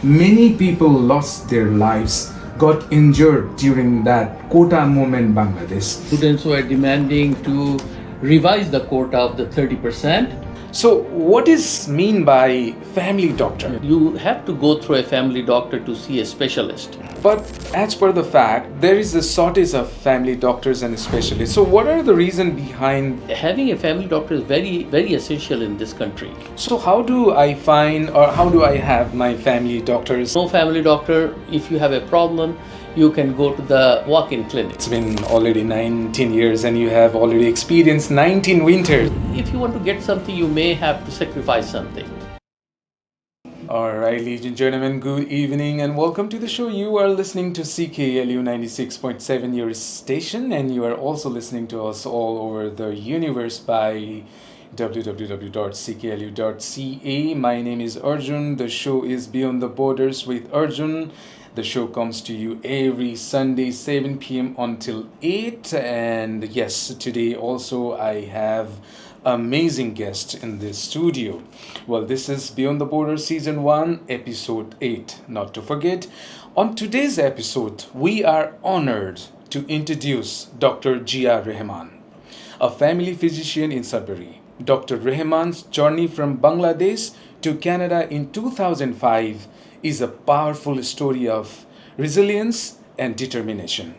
Many people lost their lives, got injured during that Quota movement in Bangladesh. Students were demanding to revise the quota of the 30%. So, what is mean by family doctor? You have to go through a family doctor to see a specialist. But as per the fact, there is a shortage of family doctors and specialists. So, what are the reasons behind? Having a family doctor is very, very essential in this country. So, how do I find or how do I have my family doctors? No family doctor, if you have a problem, you can go to the walk-in clinic. It's been already 19 years and you have already experienced 19 winters. If you want to get something, you may have to sacrifice something. Alright, ladies and gentlemen, good evening and welcome to the show. You are listening to CKLU 96.7, your station, and you are also listening to us all over the universe by www.cklu.ca. My name is Arjun. The show is Beyond the Borders with Arjun. The show comes to you every Sunday, 7 p.m. until 8. And yes, today also I have amazing guest in this studio. Well, this is Beyond the Borders Season 1, Episode 8. Not to forget, on today's episode, we are honored to introduce Dr. Zia Rahman, a family physician in Sudbury. Dr. Rahman's journey from Bangladesh to Canada in 2005 is a powerful story of resilience and determination.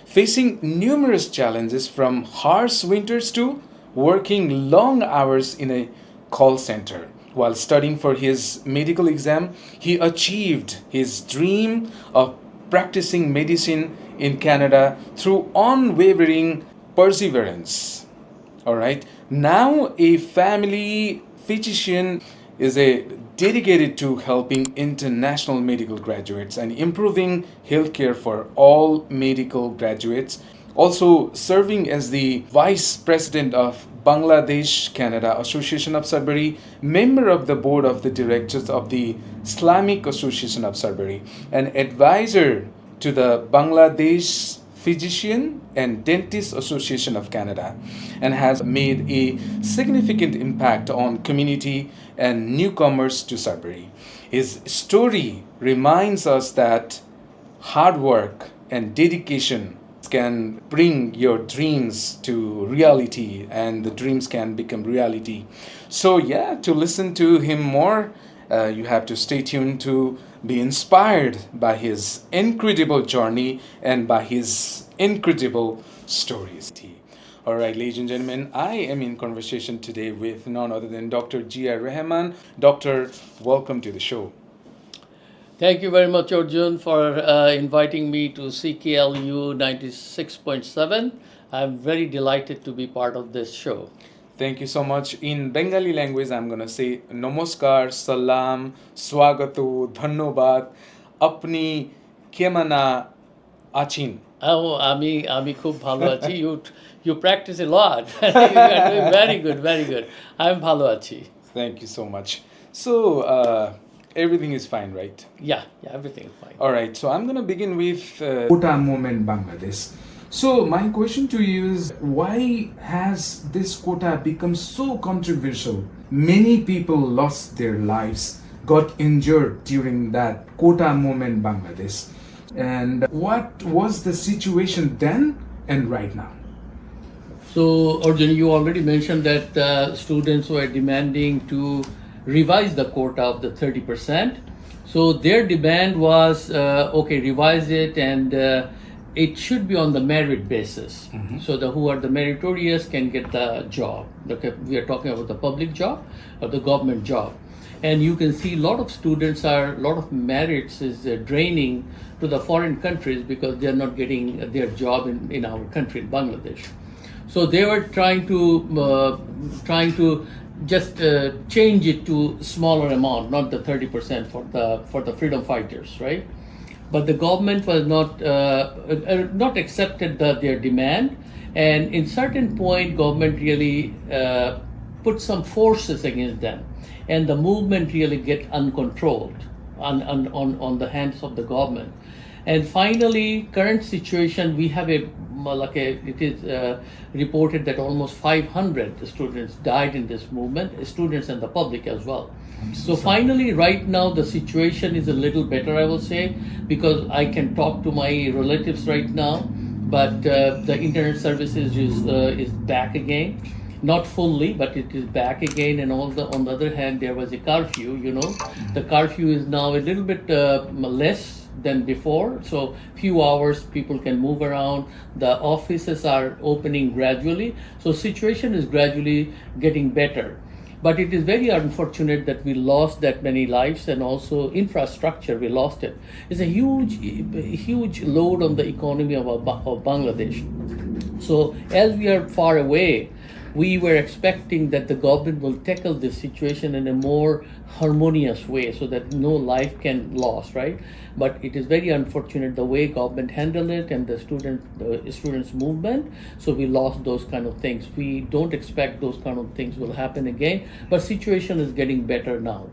Facing numerous challenges from harsh winters to working long hours in a call center. While studying for his medical exam, he achieved his dream of practicing medicine in Canada through unwavering perseverance. All right. Now a family physician is dedicated to helping international medical graduates and improving healthcare for all medical graduates. Also serving as the Vice President of Bangladesh Canada Association of Sudbury, member of the Board of the Directors of the Islamic Association of Sudbury, an advisor to the Bangladesh Physician and Dentist Association of Canada, and has made a significant impact on community and newcomers to Sudbury. His story reminds us that hard work and dedication can bring your dreams to reality, and the dreams can become reality. So yeah, to listen to him more, you have to stay tuned to be inspired by his incredible journey and by his incredible stories. All right, ladies and gentlemen, I am in conversation today with none other than Dr. Zia Rahman. Doctor, welcome to the show. Thank you very much, Arjun, for inviting me to CKLU 96.7. I'm very delighted to be part of this show. Thank you so much. In Bengali language, I'm going to say Namaskar, Salam, Swagato, Dhannobad, Apni Kemana Achin. Oh, আমি খুব ভালো আছি. You practice a lot. You are doing very good, very good. I'm ভালো আছি. Thank you so much. So, everything is fine, right? Yeah, everything is fine. All right, so I'm going to begin with Quota movement Bangladesh. So my question to you is, why has this quota become so controversial? Many people lost their lives, got injured during that quota movement in Bangladesh. And what was the situation then and right now? So, Arjun, you already mentioned that students were demanding to revise the quota of the 30%. So their demand was, revise it, and it should be on the merit basis. Mm-hmm. So who are the meritorious can get the job. We are talking about the public job or the government job. And you can see a lot of merits is draining to the foreign countries because they are not getting their job in our country, in Bangladesh. So they were trying to just change it to smaller amount, not the 30% for the freedom fighters, right? But the government was not accepted their demand, and in certain point, government really put some forces against them, and the movement really get uncontrolled on the hands of the government. And finally, current situation, we have it is reported that almost 500 students died in this movement, students and the public as well. So finally, right now, the situation is a little better, I will say, because I can talk to my relatives right now. But the internet services is back again, not fully, but it is back again. And on the other hand, there was a curfew. The curfew is now a little bit less than before. So few hours people can move around. The offices are opening gradually. So situation is gradually getting better. But it is very unfortunate that we lost that many lives, and also infrastructure, we lost it. It's a huge load on the economy of Bangladesh. So as we are far away, we were expecting that the government will tackle this situation in a more harmonious way so that no life can lost, right? But it is very unfortunate the way government handled it and the students movement. So we lost those kind of things. We don't expect those kind of things will happen again, but situation is getting better now.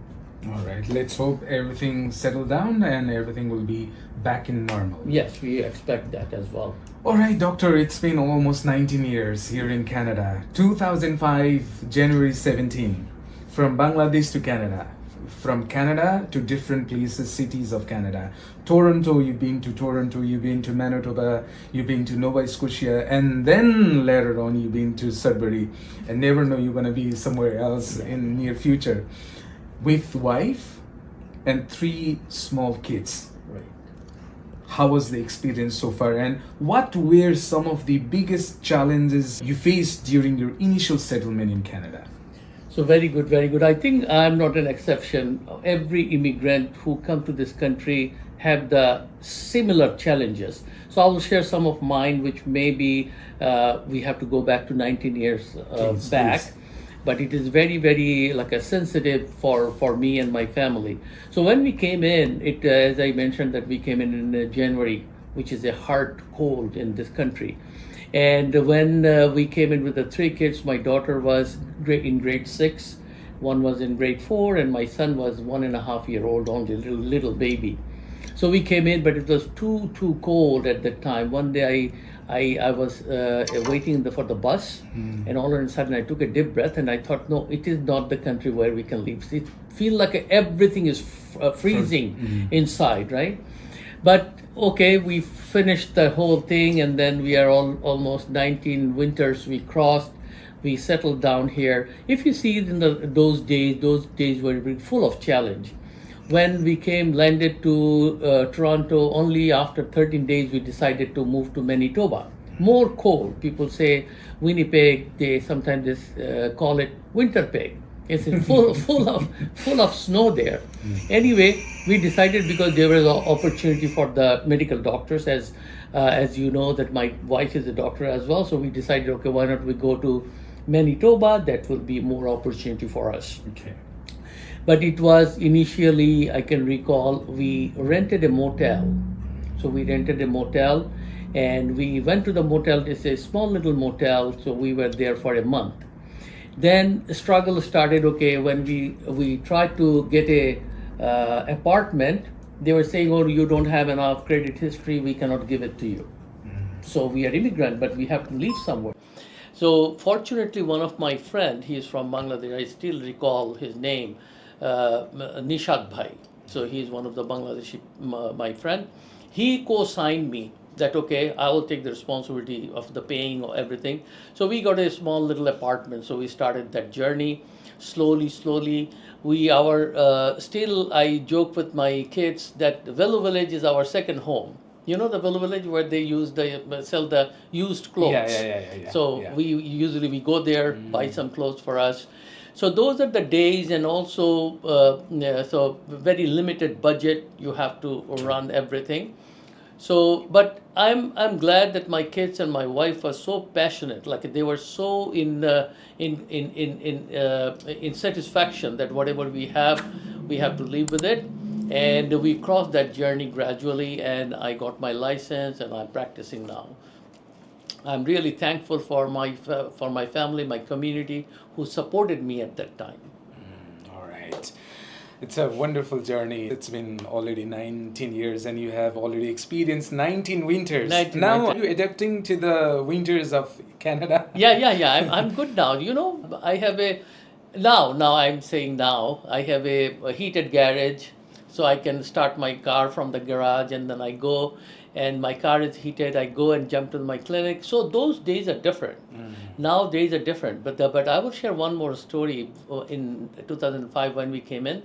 All right, let's hope everything settle down and everything will be back in normal. Yes, we expect that as well. All right, doctor, it's been almost 19 years here in Canada. 2005, January 17, from Bangladesh to Canada. From Canada to different places, cities of Canada. Toronto, you've been to Toronto, you've been to Manitoba, you've been to Nova Scotia, and then later on you've been to Sudbury, and never know you're going to be somewhere else in near future. With wife and 3 small kids. Right. How was the experience so far, and what were some of the biggest challenges you faced during your initial settlement in Canada? So very good, very good. I think I'm not an exception. Every immigrant who come to this country have the similar challenges. So I will share some of mine, which maybe we have to go back to 19 years back. Please. But it is very, very like a sensitive for me and my family. So when we came in, as I mentioned that we came in January, which is a hard cold in this country. And when we came in with the 3 kids, my daughter was in grade 6, one was in grade 4, and my son was 1.5-year-old, only little baby. So we came in, but it was too cold at that time. One day I was waiting for the bus, and all of a sudden I took a deep breath and I thought, no, it is not the country where we can live. It feels like everything is freezing inside, right? But okay, we finished the whole thing, and then we are almost 19 winters we crossed. We settled down here. If you see it in those days were full of challenge. When we landed to Toronto, only after 13 days we decided to move to Manitoba. More cold. People say Winnipeg. Sometimes call it Winterpeg. It's full of snow there. Anyway, we decided, because there was an opportunity for the medical doctors, as you know that my wife is a doctor as well. So we decided, okay, why not we go to Manitoba? That will be more opportunity for us. Okay. But it was initially, I can recall, we rented a motel. So we rented a motel, and we went to the motel. It's a small little motel. So we were there for a month. Then struggle started. Okay, when we tried to get a apartment, they were saying, oh, you don't have enough credit history, we cannot give it to you. So we are immigrant, but we have to live somewhere. So fortunately, one of my friend, he is from Bangladesh, I still recall his name, Nishad Bhai. So he is one of the Bangladeshi, my friend. He co-signed me that, okay, I will take the responsibility of the paying or everything. So we got a small little apartment. So we started that journey slowly. Still, I joke with my kids that Velu Village is our second home. You know the Velu Village where they sell the used clothes. Yeah. So we usually go there, buy some clothes for us. So those are the days, and also so very limited budget. You have to run everything. So, but I'm glad that my kids and my wife were so passionate. Like they were so in satisfaction that whatever we have to live with it. And we crossed that journey gradually, and I got my license, and I'm practicing now. I'm really thankful for my family, my community, who supported me at that time. All right. It's a wonderful journey. It's been already 19 years, and you have already experienced 19 winters. 19 now, winters. are you adapting to the winters of Canada? Yeah. I'm good now. You know, I have a Now I'm saying now I have a heated garage, so I can start my car from the garage and then I go, and my car is heated. I go and jump to my clinic. So those days are different. Now days are different. But I will share one more story. In 2005 when we came in,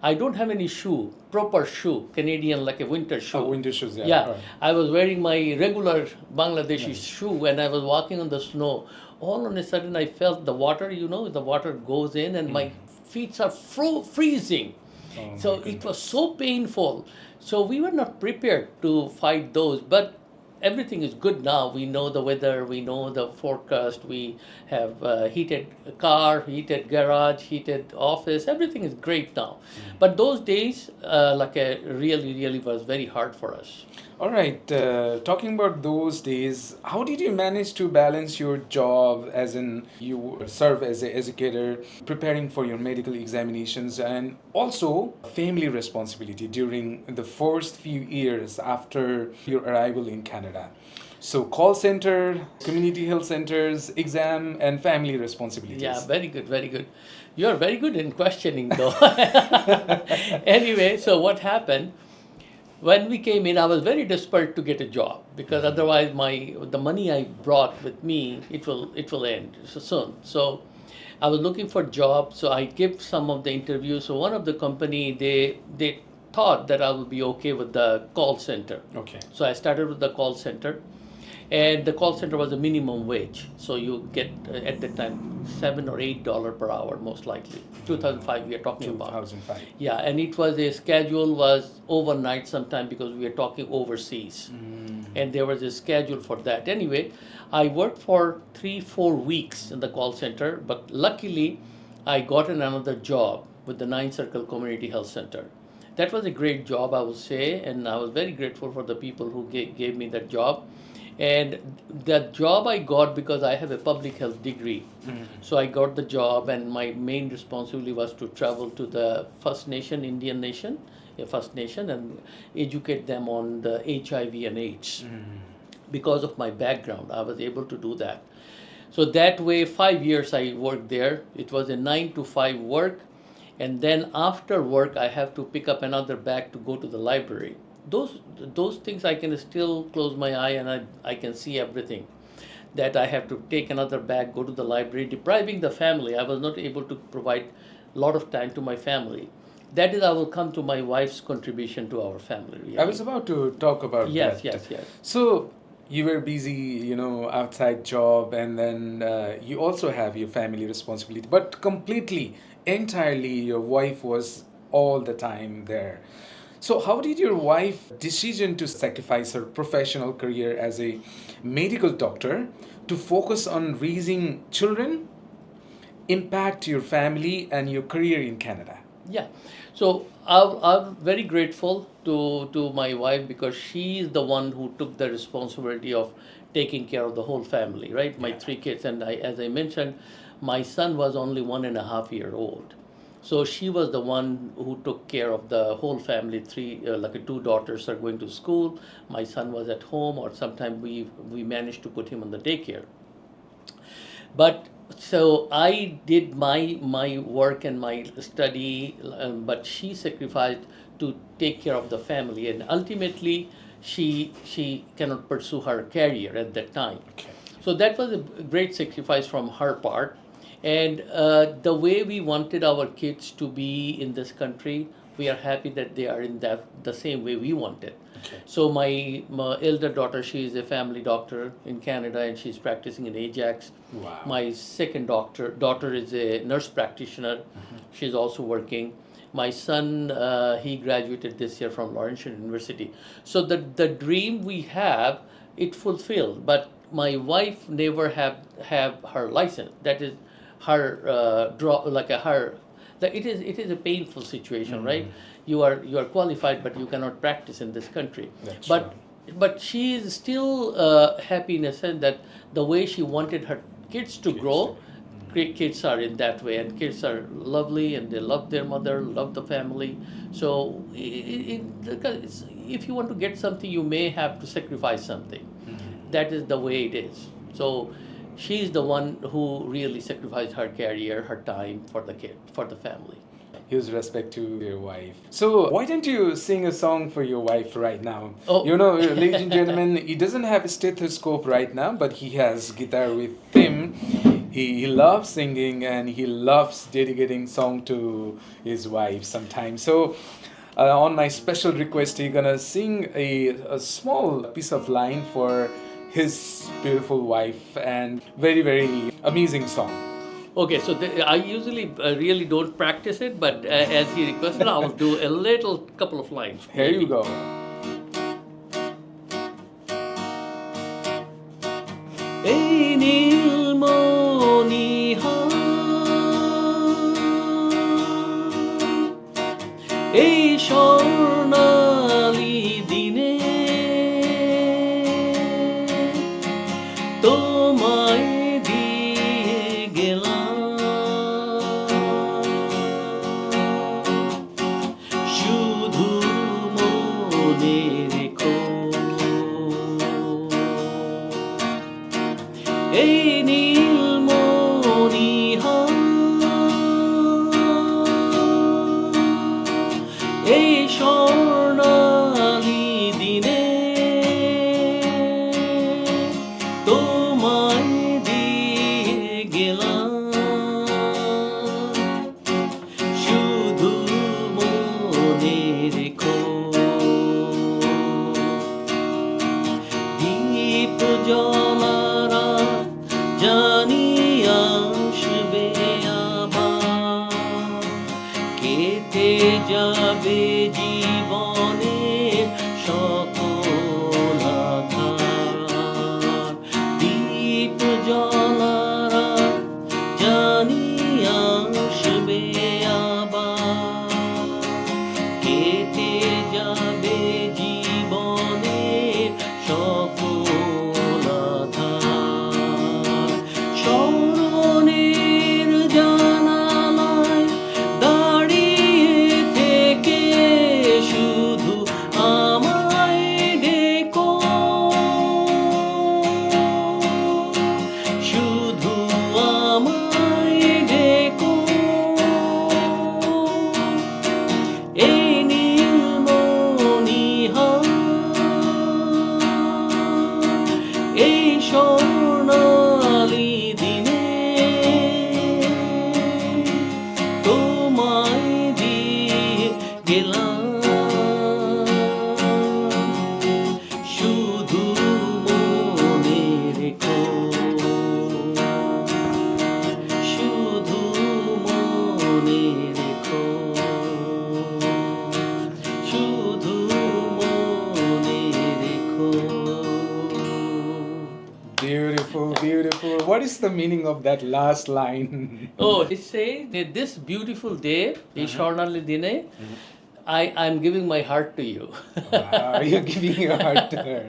I don't have any shoe, proper shoe, Canadian like a winter shoe. Winter shoes, yeah. Yeah, Right. I was wearing my regular Bangladeshi shoe and I was walking on the snow. All on a sudden, I felt the water, the water goes in and my feet are freezing. Oh So my it was goodness. so painful. So we were not prepared to fight those, but everything is good now. We know the weather, we know the forecast, we have heated car, heated garage, heated office. Everything is great now. But those days, really, really was very hard for us. All right. Talking about those days, how did you manage to balance your job, as in you serve as an educator, preparing for your medical examinations, and also family responsibility during the first few years after your arrival in Canada? So, call center, community health centers, exam, and family responsibilities. Yeah, very good, very good. You're very good in questioning, though. Anyway, so what happened? When we came in, I was very desperate to get a job because otherwise, the money I brought with me it will end so soon. So I was looking for jobs. So I gave some of the interviews. So one of the company they thought that I would be okay with the call center. Okay. So I started with the call center, and the call center was a minimum wage. So you get at that time $7 or $8 per hour, most likely. 2005 we are talking about. 2005. Yeah, and it was a schedule was overnight sometime because we are talking overseas, and there was a schedule for that. Anyway, I worked for 3-4 weeks in the call center, but luckily, I got another job with the Nine Circle Community Health Center. That was a great job, I would say, and I was very grateful for the people who gave me that job. And that job I got because I have a public health degree. So I got the job, and my main responsibility was to travel to the First Nation, Indian Nation, a First Nation, and educate them on the HIV and AIDS. Because of my background, I was able to do that. So that way, 5 years I worked there. It was a 9 to 5 work, and then after work, I have to pick up another bag to go to the library. Those things I can still close my eye and I can see everything. That I have to take another bag, go to the library, depriving the family. I was not able to provide a lot of time to my family. That is, I will come to my wife's contribution to our family. Really. I was about to talk about Yes, that. yes. So you were busy, outside job, and then you also have your family responsibility, but completely, entirely, your wife was all the time there. So how did your wife decision to sacrifice her professional career as a medical doctor to focus on raising children impact your family and your career in Canada? Yeah. So I'm very grateful to my wife because she is the one who took the responsibility of taking care of the whole family, right? My 3 kids. And as I mentioned, my son was only 1.5 year old. So she was the one who took care of the whole family. Two daughters are going to school. My son was at home, or sometimes we managed to put him on the daycare. But so I did my work and my study, but she sacrificed to take care of the family, and ultimately she cannot pursue her career at that time. Okay. So that was a great sacrifice from her part, and the way we wanted our kids to be in this country, we are happy that they are in that the same way we wanted. Okay. So my elder daughter, she is a family doctor in Canada, and she's practicing in Ajax. Wow. My second daughter is a nurse practitioner. She's also working. My son, he graduated this year from Laurentian University. So the dream we have, it fulfilled. But my wife never have her license. That is her draw like a her. It is a painful situation, right? You are qualified, but you cannot practice in this country. That's but right. but she is still happy in a sense that the way she wanted her kids to grow, kids are in that way, and kids are lovely and they love their mother, love the family. So if you want to get something, you may have to sacrifice something. That is the way it is. So she's the one who really sacrificed her career, her time for the kid, for the family. Huge respect to your wife. So, why don't you sing a song for your wife right now? Oh. You know, ladies and gentlemen, he doesn't have a stethoscope right now, but he has guitar with him. He loves singing and he loves dedicating song to his wife sometimes. So, on my special request, he's gonna sing a small piece of line for his beautiful wife, and very, very amazing song. Okay, so I usually really don't practice it, but as he requested, I will do a little couple of lines. Here you go. এই নীলমণিহার, এই স্বর্ণালী দিনে তোমায় দিয়ে গেলাম, শুধু মনে রেখো এই নীলমণিহার, এই স্বর্ণালী দিনে তোমায় দিয়ে গেলাম, শুধু মনে রেখো দীপ জ্বলারা জানি আসবে আবার, কেটে যাবে জীবনের সকল আধার, দীপ জ্বলারা জানি আসবে আবার, কেটে যাবে জীবনের সকল আধার, স্মরণের জানালায় দাঁড়িয়ে থেকে শুধু আমায় ডেকো, শুধু আমায় ডেকো এই নীলমণিহার, এই স্বর্ণালী দিনে তোমায় দিয়ে গেলাম, শুধু মনে রেখো, শুধু মনে রেখো, শুধু মনে রেখো। Beautiful, beautiful. What is the meaning of that last line? Oh, it says that this beautiful day, এই স্বর্ণালী দিনে, I'm giving my heart to you. Wow, you're giving your heart to her.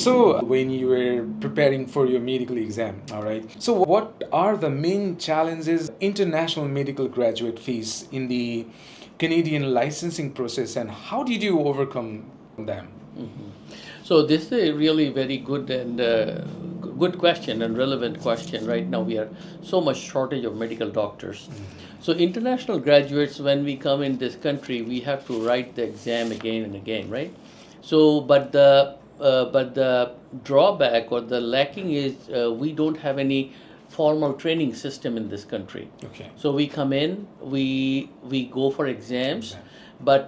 So, when you were preparing for your medical exam, all right, so what are the main challenges international medical graduate face in the Canadian licensing process, and how did you overcome them? So this is a really very good and good question and relevant question. Right now we are so much shortage of medical doctors. So international graduates, when we come in this country, we have to write the exam again and again, right? So, but the drawback or the lacking is we don't have any formal training system in this country. Okay. So we come in, we go for exams, but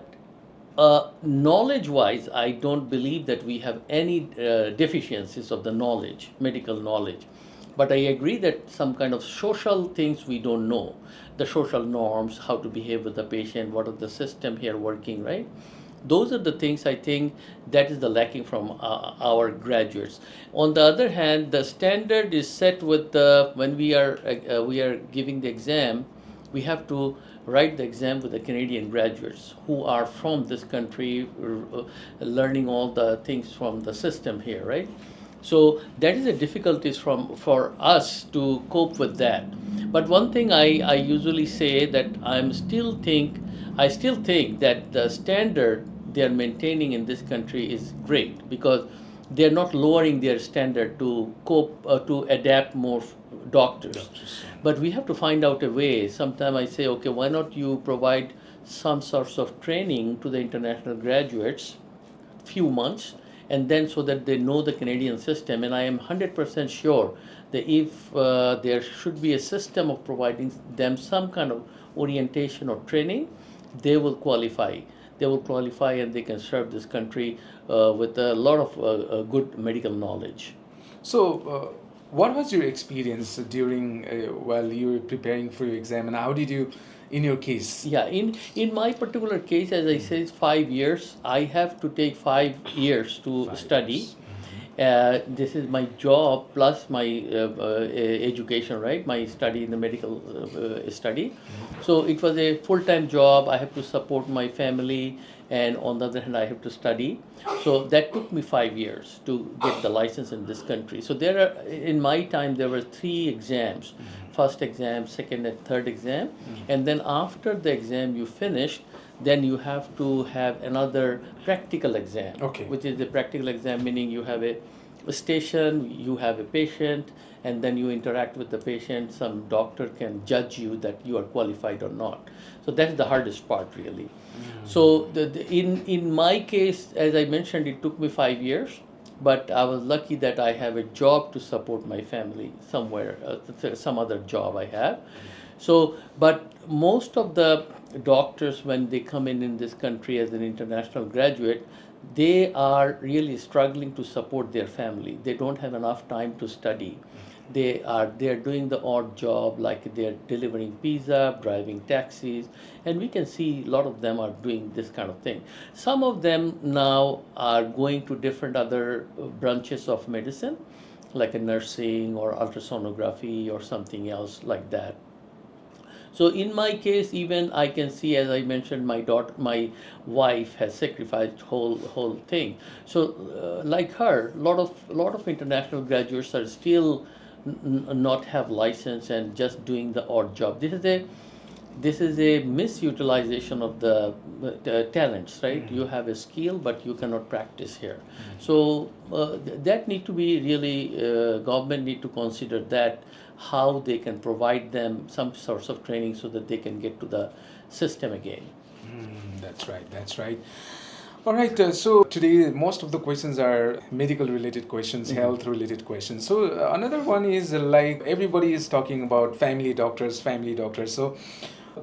knowledge-wise, I don't believe that we have any deficiencies of the knowledge, medical knowledge. But I agree that some kind of social things we don't know, the social norms, how to behave with the patient, what are the system here working, right? Those are the things I think that is the lacking from our graduates. On the other hand, the standard is set with when we are giving the exam, we have to write the exam with the Canadian graduates who are from this country, learning all the things from the system here, right? So that is the difficulties for us to cope with that. But one thing I usually say that I still think that the standard they are maintaining in this country is great, because they're not lowering their standard to cope, to adapt more doctors. But we have to find out a way. Sometimes I say, okay, why not you provide some sorts of training to the international graduates, few months, and then so that they know the Canadian system. And I am 100% sure that if there should be a system of providing them some kind of orientation or training, they will qualify. They will qualify and they can serve this country with a lot of good medical knowledge. So, what was your experience during while you were preparing for your exam, and how did you, in your case? Yeah, in my particular case, as I said, 5 years. I have to take 5 years to study. Years. This is my job plus my education, right? My study in the medical study. So it was a full-time job. I have to support my family, and on the other hand, I have to study. So that took me 5 years to get the license in this country. So there are, in my time, there were 3 exams: first exam, second and third exam. And then after the exam you finished, then you have to have another practical exam. Okay. Which is the practical exam, meaning you have a station, you have a patient, and then you interact with the patient. Some doctor can judge you that you are qualified or not. So that's the hardest part, really. So in my case, as I mentioned, it took me 5 years, but I was lucky that I have a job to support my family somewhere, some other job I have. So, but most of the doctors, when they come in this country as an international graduate, they are really struggling to support their family. They don't have enough time to study. They're doing the odd job, like they're delivering pizza, driving taxis, and we can see a lot of them are doing this kind of thing. Some of them now are going to different other branches of medicine, like a nursing or ultrasonography or something else like that. So in my case, even I can see, as I mentioned, my wife has sacrificed whole thing. So like her, lot of international graduates are still not have license and just doing the odd job. This is a misutilization of the talents, right? You have a skill, but you cannot practice here. So that need to be really, government need to consider that, how they can provide them some sorts of training so that they can get to the system again. That's right. That's right. All right. So today, most of the questions are medical related questions, health related questions. So another one is like everybody is talking about family doctors, family doctors. So,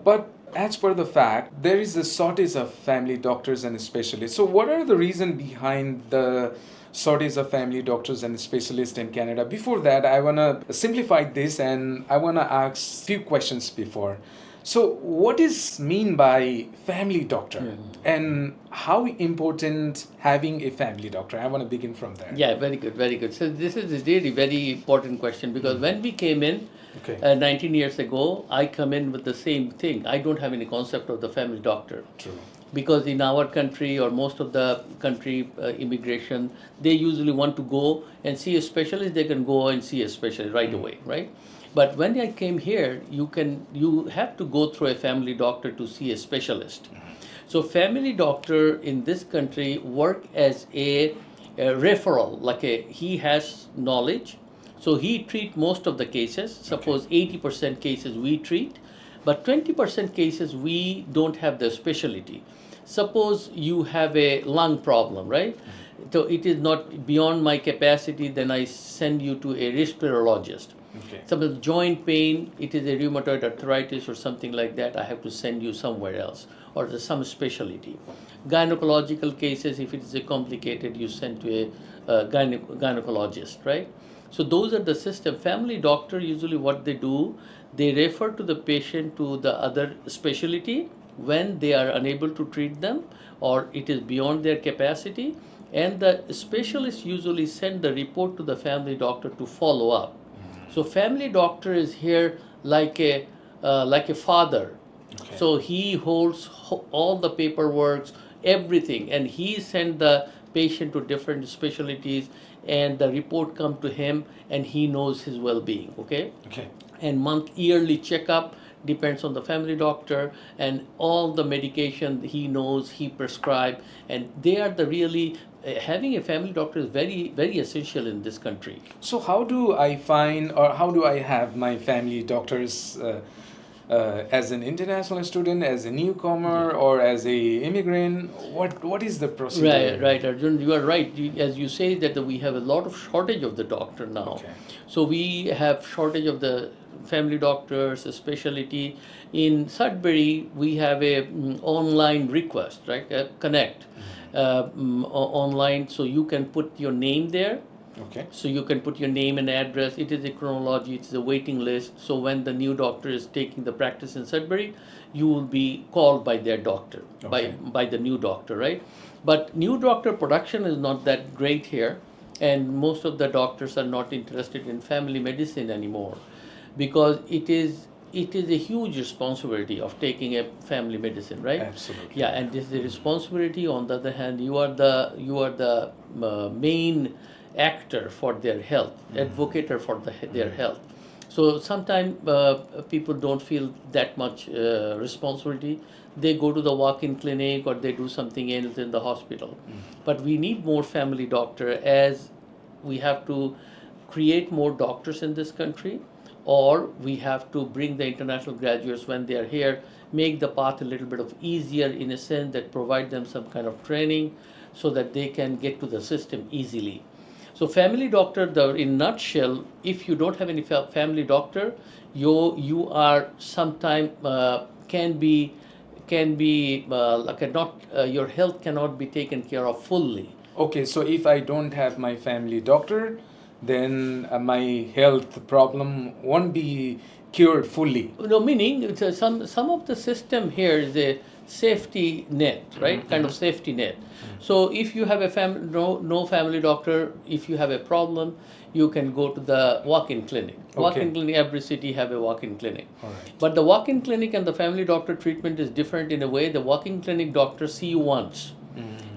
but as per the fact, there is a shortage of family doctors and specialists. So, what are the reason behind the shortage of family doctors and specialists in Canada? Before that, I wanna simplify this and I wanna ask few questions before. So, what is mean by family doctor, and how important having a family doctor? I want to begin from there. Yeah, very good, very good. So this is a really very important question, because when we came in, Okay. 19 years ago, I come in with the same thing. I don't have any concept of the family doctor. True. Because in our country, or most of the country, immigration, they usually want to go and see a specialist. They can go and see a specialist right away, right? But when I came here, you have to go through a family doctor to see a specialist. So family doctor in this country work as a referral, like he has knowledge, so he treat most of the cases. Suppose 80% cases we treat, but 20% cases we don't have the specialty. Suppose you have a lung problem, right? So it is not beyond my capacity, then I send you to a respirologist. Okay. Suppose joint pain, it is a rheumatoid arthritis or something like that, I have to send you somewhere else, or to some specialty. Gynecological cases, if it is a complicated, you send to a gynecologist, right? So those are the system. Family doctor, usually what they do, they refer to the patient to the other specialty when they are unable to treat them or it is beyond their capacity, and the specialist usually send the report to the family doctor to follow up. So family doctor is here like a father. Okay. So he holds all the paperwork, everything, and he send the patient to different specialties, and the report come to him, and he knows his well-being. Okay. Okay. And yearly checkup depends on the family doctor, and all the medication he knows, he prescribe, and they are the really having a family doctor is very, very essential in this country. So how do I find or how do I have my family doctors as an international student, as a newcomer, or as a immigrant? What is the procedure? Right, right, Arjun, you are right. As you say that we have a lot of shortage of the doctor now. Okay. So we have shortage of the family doctors, a specialty. In Sudbury, we have a online request, right? Connect online, so you can put your name there. Okay. So you can put your name and address. It is a chronology. It's a waiting list. So when the new doctor is taking the practice in Sudbury, you will be called by their doctor, Okay. by the new doctor, right? But new doctor production is not that great here, and most of the doctors are not interested in family medicine anymore, because it is a huge responsibility of taking a family medicine, right? Absolutely. Yeah, and this is a responsibility. On the other hand, you are the main actor for their health, advocator for their health. So sometimes people don't feel that much responsibility. They go to the walk-in clinic or they do something else in the hospital. But we need more family doctor, as we have to create more doctors in this country, or we have to bring the international graduates when they are here, make the path a little bit of easier, in a sense that provide them some kind of training so that they can get to the system easily. So family doctor, in nutshell, if you don't have any family doctor, you are sometime can be like not your health cannot be taken care of fully. Okay, so if I don't have my family doctor, then my health problem won't be cured fully. No, meaning some of the system here is a safety net, right? Kind of safety net. So if you have a no family doctor, if you have a problem, you can go to the walk-in clinic. Walk-in clinic, every city have a walk-in clinic. All right. But the walk-in clinic and the family doctor treatment is different in a way. The walk-in clinic doctor see you once,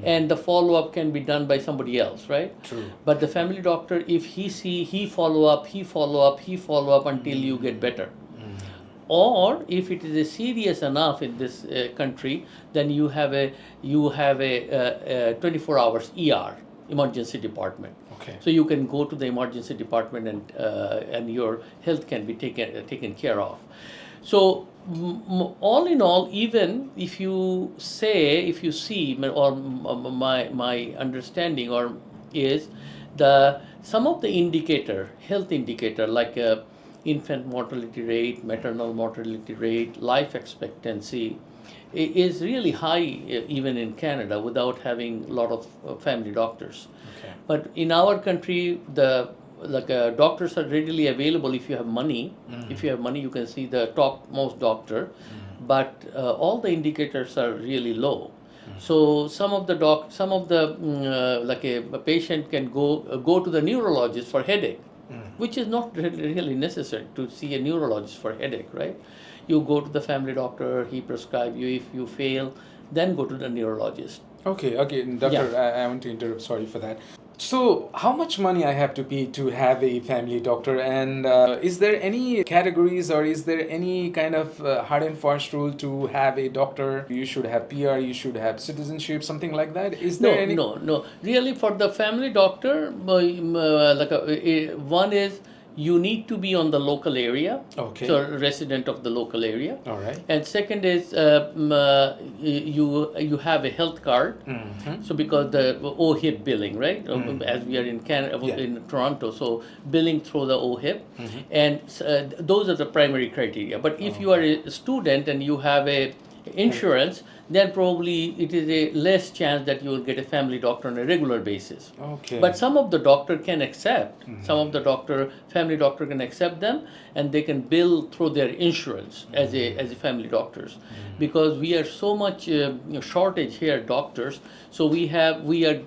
and the follow-up can be done by somebody else, right? True. But the family doctor, if he follow up until you get better. Or if it is a serious enough in this country, then you have a 24 hours ER, emergency department. Okay. So you can go to the emergency department and your health can be taken care of. So all in all, even if you see, or my understanding or is some of the health indicator, like infant mortality rate, maternal mortality rate, life expectancy is really high even in Canada without having a lot of family doctors. Okay. But in our country, doctors are readily available if you have money. If you have money, you can see the topmost doctor. But all the indicators are really low. So some of the like a patient can go to the neurologist for headache, which is not really necessary to see a neurologist for headache, right? You go to the family doctor, he prescribe you. If you fail, then go to the neurologist. Okay, doctor, I want to interrupt. Sorry for that. So, how much money I have to pay to have a family doctor, and is there any categories or is there any kind of hard and fast rule to have a doctor? You should have PR, you should have citizenship, something like that. Is there any? No. Really, for the family doctor, one is you need to be on the local area. Okay. So resident of the local area. All right. And second is you have a health card. So because the OHIP billing, right? As we are in Canada, in Toronto, so billing through the OHIP, and those are the primary criteria. But if you are a student and you have a insurance, then probably it is a less chance that you will get a family doctor on a regular basis. Okay. But some of the doctor can accept, family doctor can accept them, and they can bill through their insurance as a family doctors, because we are so much shortage here doctors. So we are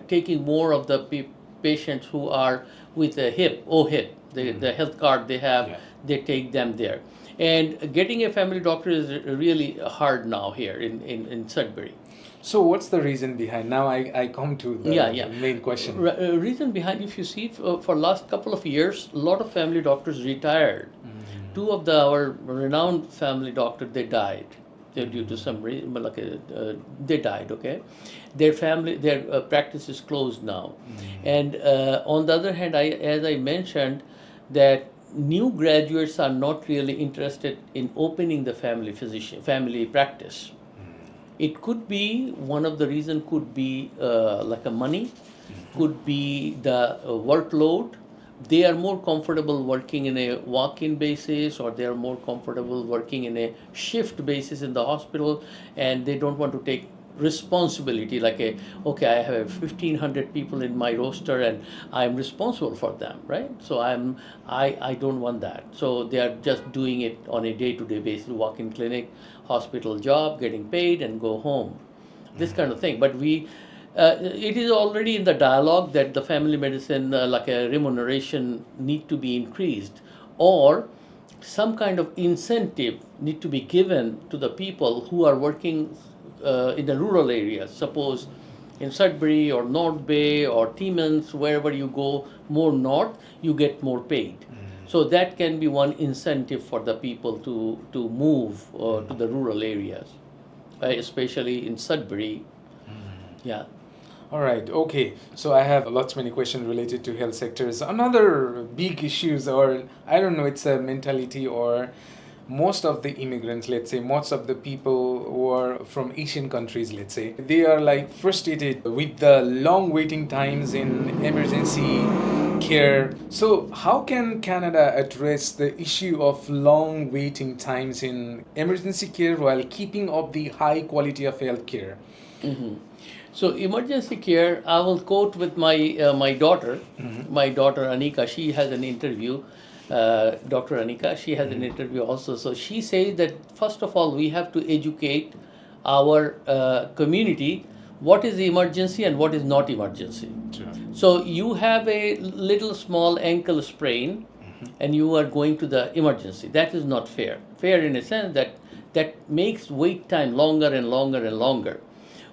taking more of the patients who are with a OHIP, the health card they have, they take them there. And getting a family doctor is really hard now here in Sudbury. So what's the reason behind? Now I come to the main question. Reason behind, if you see, for last couple of years, a lot of family doctors retired. Two of our renowned family doctors, they died. due to some reason, they died. Okay, their practice is closed now, and on the other hand, as I mentioned, that new graduates are not really interested in opening the family practice. It could be one of the reason could be like a money, could be the workload. They are more comfortable working in a walk-in basis, or they are more comfortable working in a shift basis in the hospital, and they don't want to take responsibility like okay, I have 1,500 people in my roster and I'm responsible for them, right? So I don't want that. So they are just doing it on a day-to-day basis, walk-in clinic, hospital job, getting paid and go home, this kind of thing. But it is already in the dialogue that the family medicine like a remuneration need to be increased, or some kind of incentive need to be given to the people who are working in the rural areas. Suppose in Sudbury or North Bay or Timmins, wherever you go more north, you get more paid. So that can be one incentive for the people to move to the rural areas, especially in Sudbury. Yeah. All right, okay. So I have lots many questions related to health sectors. Another big issues, or I don't know, it's a mentality, or most of the immigrants, let's say, most of the people who are from Asian countries, let's say, they are like frustrated with the long waiting times in emergency care. So how can Canada address the issue of long waiting times in emergency care while keeping up the high quality of health care? So emergency care, I will quote with my daughter, my daughter Anika. She has an interview. Dr. Anika, she has an interview also. So she says that first of all, we have to educate our community what is emergency and what is not emergency. Sure. So you have a little small ankle sprain, and you are going to the emergency. That is not fair. Fair in a sense that makes wait time longer and longer and longer.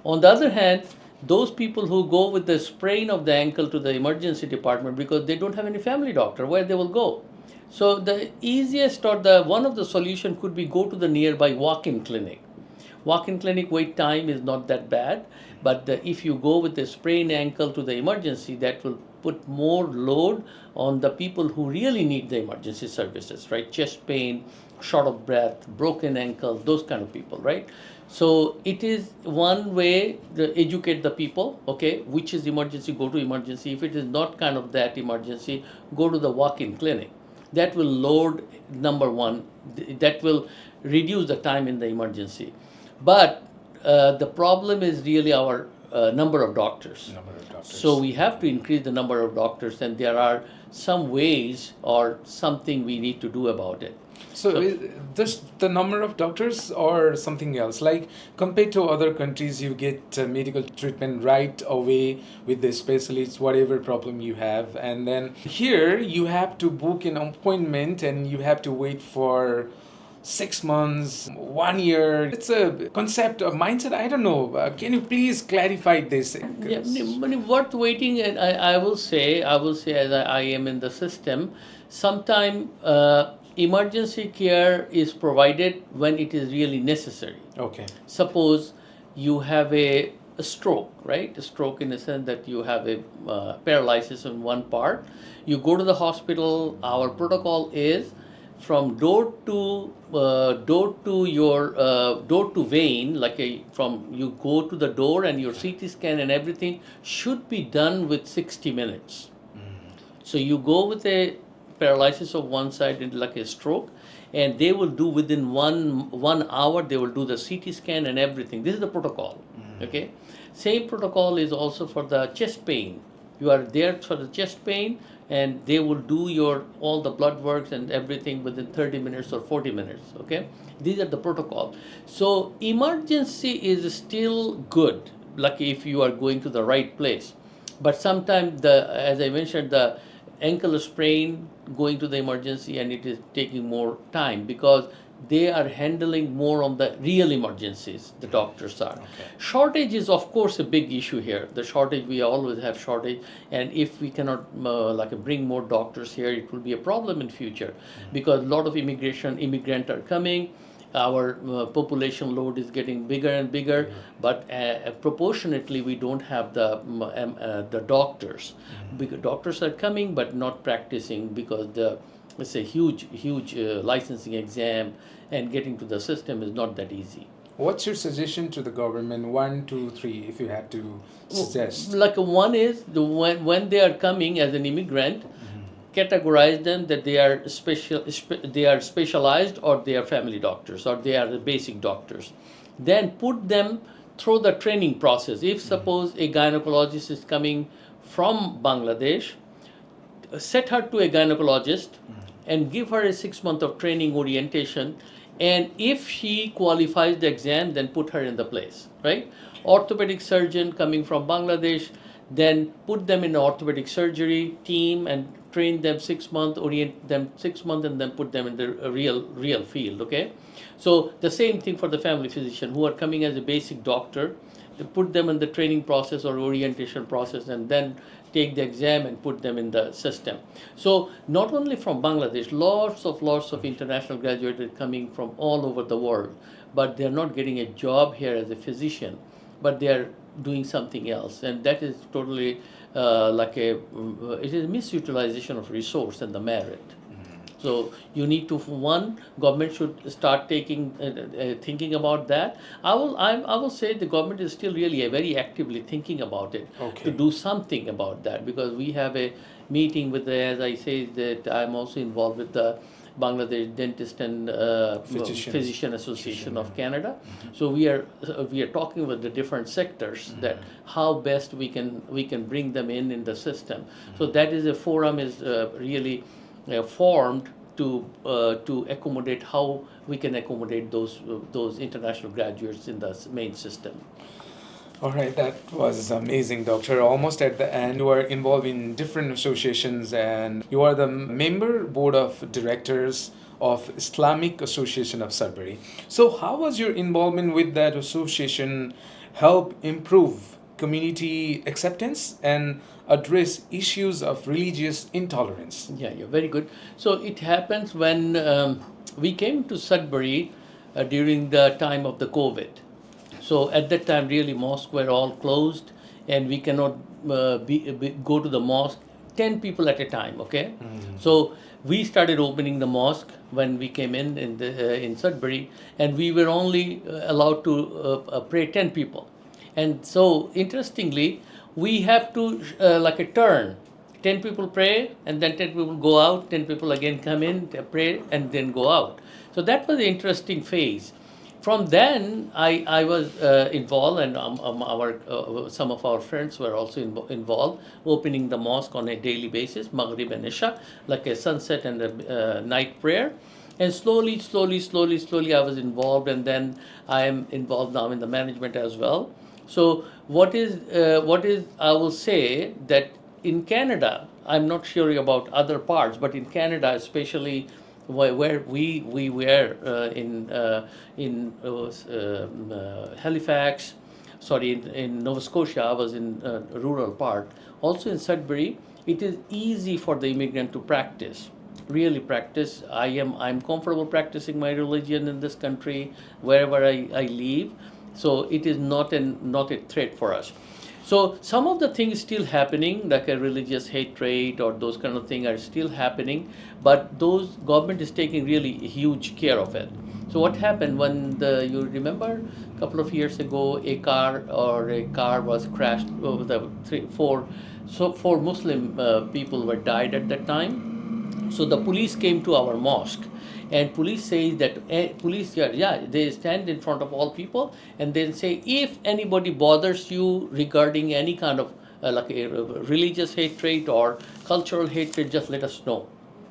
On the other hand, those people who go with the sprain of the ankle to the emergency department because they don't have any family doctor, where they will go. So the easiest, or the one of the solution could be go to the nearby walk-in clinic. Walk-in clinic wait time is not that bad, but if you go with a sprained ankle to the emergency, that will put more load on the people who really need the emergency services, right? Chest pain, short of breath, broken ankle, those kind of people, right? So it is one way to educate the people, okay, which is emergency, go to emergency. If it is not kind of that emergency, go to the walk-in clinic. That will load, number one, that will reduce the time in the emergency. But the problem is really our number of doctors. Number of doctors. So we have to increase the number of doctors, and there are some ways or something we need to do about it. So is this the number of doctors or something else? Like compared to other countries, you get medical treatment right away with the specialists, whatever problem you have. And then here you have to book an appointment and you have to wait for 6 months, 1 year. It's a concept, a mindset. I don't know. Can you please clarify this? Yeah, worth waiting, and I will say, as I am in the system, sometime emergency care is provided when it is really necessary. Okay. Suppose you have a stroke, right? A stroke in the sense that you have a paralysis in one part. You go to the hospital. Our protocol is from door to vein, from you go to the door, and your CT scan and everything should be done with 60 minutes. So you go with a paralysis of one side, like a stroke, and they will do within one hour, they will do the CT scan and everything. This is the protocol. Okay, same protocol is also for the chest pain. You are there for the chest pain, and they will do all the blood works and everything within 30 minutes or 40 minutes. Okay, these are the protocol. So emergency is still good, like if you are going to the right place. But sometimes as I mentioned, the ankle sprain, going to the emergency, and it is taking more time because they are handling more on the real emergencies, the doctors are. Okay. Shortage is of course a big issue here. The shortage, we always have shortage, and if we cannot bring more doctors here, it will be a problem in future because a lot of immigrant are coming, our population load is getting bigger and bigger, but proportionately we don't have the doctors. Doctors are coming but not practicing because it's a huge licensing exam, and getting to the system is not that easy. What's your suggestion to the government? One, two, three, if you have to suggest. Like one is when they are coming as an immigrant, categorize them that they are they are specialized, or they are family doctors, or they are the basic doctors. Then put them through the training process. If suppose a gynecologist is coming from Bangladesh, set her to a gynecologist and give her a 6 month of training orientation, and if she qualifies the exam, then put her in the place, right? Orthopedic surgeon coming from Bangladesh, then put them in the orthopedic surgery team and train them 6 months, orient them 6 months, and then put them in the real field. Okay, so the same thing for the family physician who are coming as a basic doctor. To put them in the training process or orientation process, and then take the exam and put them in the system. So not only from Bangladesh, lots of international graduates are coming from all over the world, but they're not getting a job here as a physician, but they are doing something else, and that is totally it is misutilization of resource and the merit. So you need to, one, government should start taking thinking about that. I will say the government is still really very actively thinking about it, to do something about that, because we have a meeting with the, as I say, that I'm also involved with the Bangladesh Dentist and Physician Association of Canada. So we are talking with the different sectors that how best we can bring them in the system. So that is a forum is really formed to accommodate how we can accommodate those international graduates in the main system. All right, that was amazing, Doctor. Almost at the end, you are involved in different associations and you are the member board of directors of Islamic Association of Sudbury. So, how was your involvement with that association help improve community acceptance and address issues of religious intolerance? Yeah, you're very good. So it happens when we came to Sudbury during the time of the COVID. So at that time, really, mosques were all closed, and we cannot go to the mosque 10 people at a time. Okay, so we started opening the mosque when we came in Sudbury, and we were only allowed to pray 10 people. And so interestingly, we have to like a turn. 10 people pray, and then 10 people go out, 10 people again come in, pray, and then go out. So that was an interesting phase. From then, I was involved, and some of our friends were also involved, opening the mosque on a daily basis, Maghrib and Isha, like a sunset and a night prayer. And slowly, I was involved, and then I am involved now in the management as well. So what is I will say that in Canada, I'm not sure about other parts, but in Canada, especially where we were in Halifax, sorry, in Nova Scotia, I was in a rural part. Also in Sudbury, it is easy for the immigrant to practice, really practice. I'm comfortable practicing my religion in this country wherever I live. So it is not a threat for us. So some of the things still happening, like a religious hatred or those kind of things are still happening, but those government is taking really huge care of it. So what happened when you remember a couple of years ago, a car was crashed over the four Muslim people were died at that time. So the police came to our mosque, and police says that they stand in front of all people and then say, if anybody bothers you regarding any kind of like a religious hatred or cultural hatred, just let us know.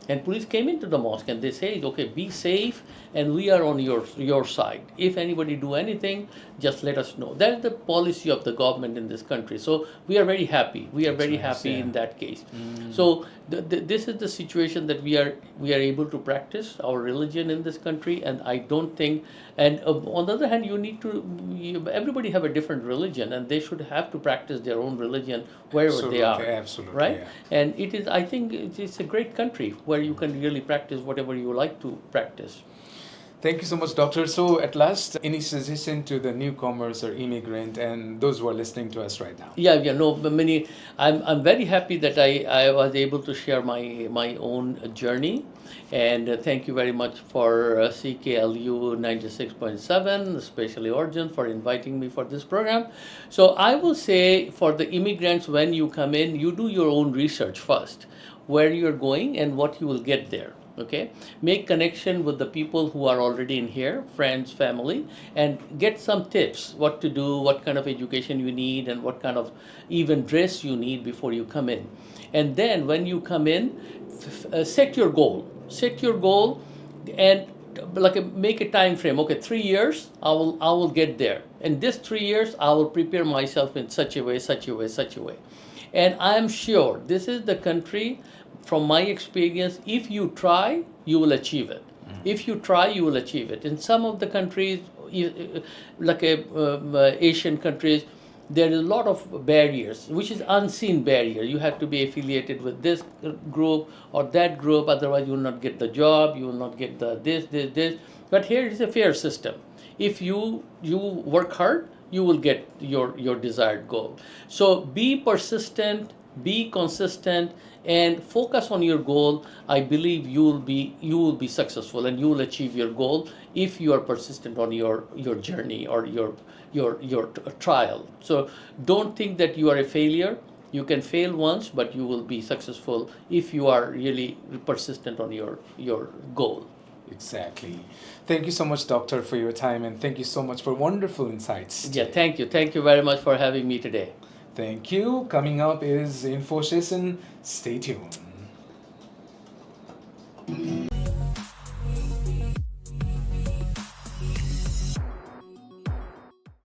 And police came into the mosque and they say, okay, be safe, and we are on your side. If anybody do anything, just let us know. That is the policy of the government in this country. So we are very happy. We are very happy in that case. So this is the situation that we are able to practice our religion in this country, and I don't think. And on the other hand, everybody have a different religion, and they should have to practice their own religion wherever they are. Absolutely, right? yeah. And it is. I think it's a great country where you can really practice whatever you like to practice. Thank you so much, Doctor. So, at last, any suggestion to the newcomers or immigrant and those who are listening to us right now? Yeah, no, many. I'm very happy that I was able to share my own journey, and thank you very much for CKLU 96.7, especially Arjun, for inviting me for this program. So I will say for the immigrants, when you come in, you do your own research first, where you're going and what you will get there. Okay, make connection with the people who are already in here, friends, family, and get some tips what to do, what kind of education you need, and what kind of even dress you need before you come in. And then when you come in, set your goal, and like make a time frame. Okay, 3 years I will get there, and this 3 years I will prepare myself in such a way, such a way. And I am sure this is the country, from my experience, if you try, you will achieve it. If you try, you will achieve it. In some of the countries, like Asian countries, there is a lot of barriers, which is unseen barrier. You have to be affiliated with this group or that group, otherwise you will not get the job, you will not get the this. But here is a fair system. If you work hard, you will get your desired goal. So be persistent, be consistent, and focus on your goal. I believe you will be successful, and you will achieve your goal if you are persistent on your journey or your trial. So don't think that you are a failure. You can fail once, but you will be successful if you are really persistent on your goal. Exactly. Thank you so much, Doctor, for your time, and thank you so much for wonderful insights Yeah, today. thank you very much for having me today. Thank you. Coming up is info session. Stay tuned.